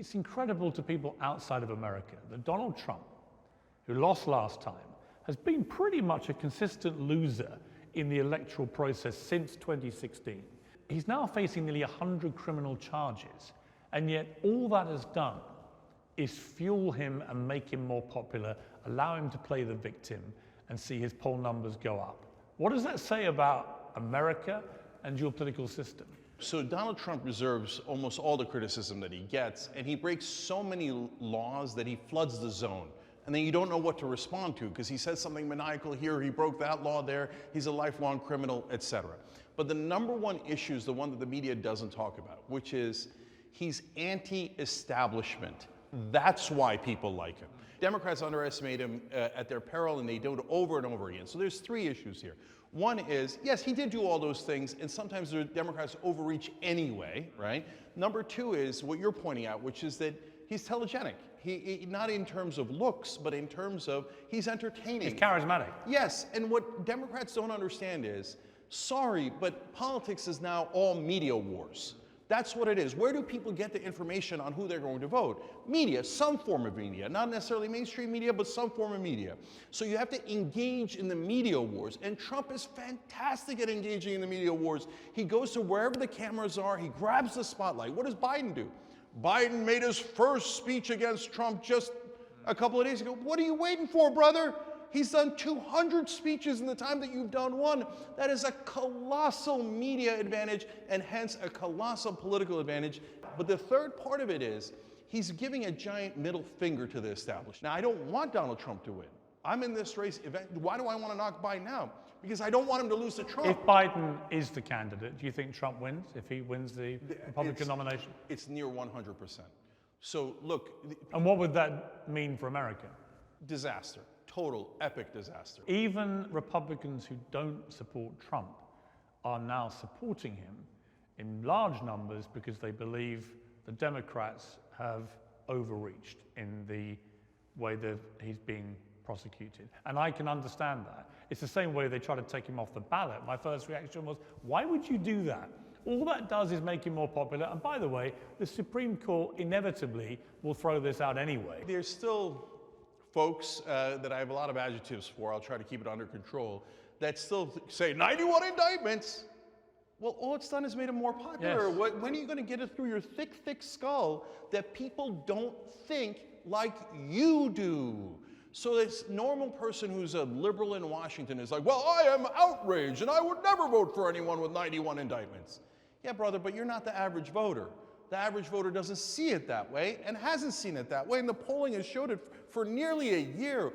It's incredible to people outside of America that Donald Trump, who lost last time, has been pretty much a consistent loser in the electoral process since 2016. He's now facing nearly 100 criminal charges, and yet all that has done is fuel him and make him more popular, allow him to play the victim and see his poll numbers go up. What does that say about America and your political system? So Donald Trump deserves almost all the criticism that he gets, and he breaks so many laws that he floods the zone. And then you don't know what to respond to because he says something maniacal here, he broke that law there, he's a lifelong criminal, etc. But the number one issue is the one that the media doesn't talk about, which is he's anti-establishment. That's why people like him. Democrats underestimate him at their peril, and they do it over and over again. So there's three issues here. One is, yes, he did do all those things, and sometimes the Democrats overreach anyway, right? Number two is what you're pointing out, which is that he's telegenic. He not in terms of looks, but in terms of he's entertaining. He's charismatic. Yes, and what Democrats don't understand is, sorry, but politics is now all media wars. That's what it is. Where do people get the information on who they're going to vote? Media, some form of media. Not necessarily mainstream media, but some form of media. So you have to engage in the media wars. And Trump is fantastic at engaging in the media wars. He goes to wherever the cameras are. He grabs the spotlight. What does Biden do? Biden made his first speech against Trump just a couple of days ago. What are you waiting for, brother? He's done 200 speeches in the time that you've done one. That is a colossal media advantage and hence a colossal political advantage. But the third part of it is he's giving a giant middle finger to the establishment. Now, I don't want Donald Trump to win. I'm in this race. Why do I want to knock Biden out? Because I don't want him to lose to Trump. If Biden is the candidate, do you think Trump wins if he wins the Republican nomination? It's near 100%. So look. And what would that mean for America? Disaster. Total epic disaster. Even Republicans who don't support Trump are now supporting him in large numbers because they believe the Democrats have overreached in the way that he's being prosecuted. And I can understand that. It's the same way they try to take him off the ballot. My first reaction was, why would you do that? All that does is make him more popular. And by the way, the Supreme Court inevitably will throw this out anyway. There's still folks that I have a lot of adjectives for, I'll try to keep it under control, that still say 91 indictments. Well, all it's done is made him more popular. Yes. When are you going to get it through your thick, thick skull that people don't think like you do? So this normal person who's a liberal in Washington is like, well, I am outraged and I would never vote for anyone with 91 indictments. Yeah, brother, but you're not the average voter. The average voter doesn't see it that way and hasn't seen it that way, and the polling has showed it for nearly a year.